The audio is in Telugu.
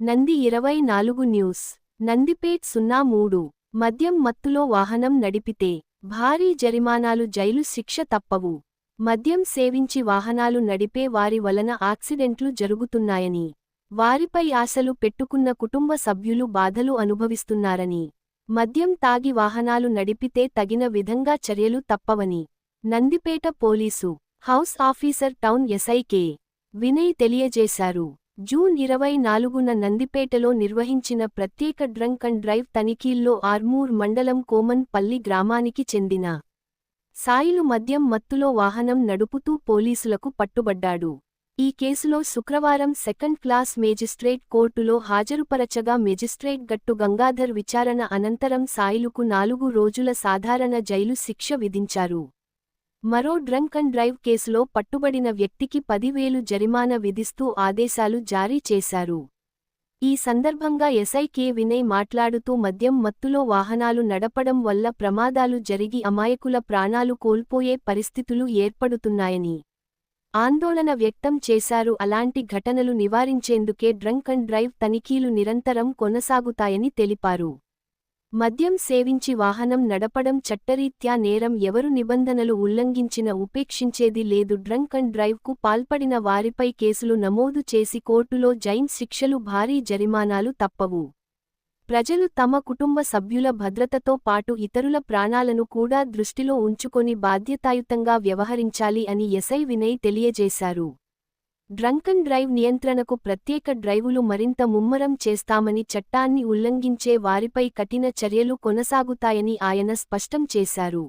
నంది 24 న్యూస్ నందిపేట్ 03 మద్యం మత్తులో వాహనం నడిపితే భారీ జరిమానాలు జైలు శిక్ష తప్పవు. మద్యం సేవించి వాహనాలు నడిపే వారి వలన యాక్సిడెంట్లు జరుగుతున్నాయని, వారిపై ఆశలు పెట్టుకున్న కుటుంబ సభ్యులు బాధలు అనుభవిస్తున్నారని, మద్యం తాగి వాహనాలు నడిపితే తగిన విధంగా చర్యలు తప్పవని Nandipet police house officer town SI K. Vinay తెలియజేశారు. జూన్ 24న నందిపేటలో నిర్వహించిన ప్రత్యేక డ్రంక్ అండ్ డ్రైవ్ తనిఖీల్లో ఆర్మూర్ మండలం కోమన్ పల్లి గ్రామానికి చెందిన సాయిలు మద్యం మత్తులో వాహనం నడుపుతూ పోలీసులకు పట్టుబడ్డాడు. ఈ కేసులో శుక్రవారం సెకండ్ క్లాస్ మేజిస్ట్రేట్ కోర్టులో హాజరుపరచగా మేజిస్ట్రేట్ గట్టు గంగాధర్ విచారణ అనంతరం సాయిలుకు 4 రోజుల సాధారణ జైలు శిక్ష విధించారు. మరో డ్రంక్ అండ్ డ్రైవ్ కేసులో పట్టుబడిన వ్యక్తికి 10,000 జరిమానా విధిస్తూ ఆదేశాలు జారీ చేశారు. ఈ సందర్భంగా ఎస్ఐ కె. వినయ్ మాట్లాడుతూ మద్యం మత్తులో వాహనాలు నడపడం వల్ల ప్రమాదాలు జరిగి అమాయకుల ప్రాణాలు కోల్పోయే పరిస్థితులు ఏర్పడుతున్నాయని ఆందోళన వ్యక్తం చేశారు. అలాంటి ఘటనలు నివారించేందుకే డ్రంక్ అండ్ డ్రైవ్ తనిఖీలు నిరంతరం కొనసాగుతాయని తెలిపారు. మద్యం సేవించి వాహనం నడపడం చట్టరీత్యా నేరం. ఎవరు నిబంధనలు ఉల్లంఘించిన ఉపేక్షించేది లేదు. డ్రంక్ అండ్ డ్రైవ్కు పాల్పడిన వారిపై కేసులు నమోదు చేసి కోర్టులో జైలు శిక్షలు, భారీ జరిమానాలు తప్పవు. ప్రజలు తమ కుటుంబ సభ్యుల భద్రతతో పాటు ఇతరుల ప్రాణాలను కూడా దృష్టిలో ఉంచుకొని బాధ్యతాయుతంగా వ్యవహరించాలి అని ఎస్ఐ వినయ్ తెలియజేశారు. డ్రంక్ అండ్ డ్రైవ్ నియంత్రణకు ప్రత్యేక డ్రైవులు మరింత ముమ్మరం చేస్తామని, చట్టాన్ని ఉల్లంఘించే వారిపై కఠిన చర్యలు కొనసాగుతాయని ఆయన స్పష్టం చేశారు.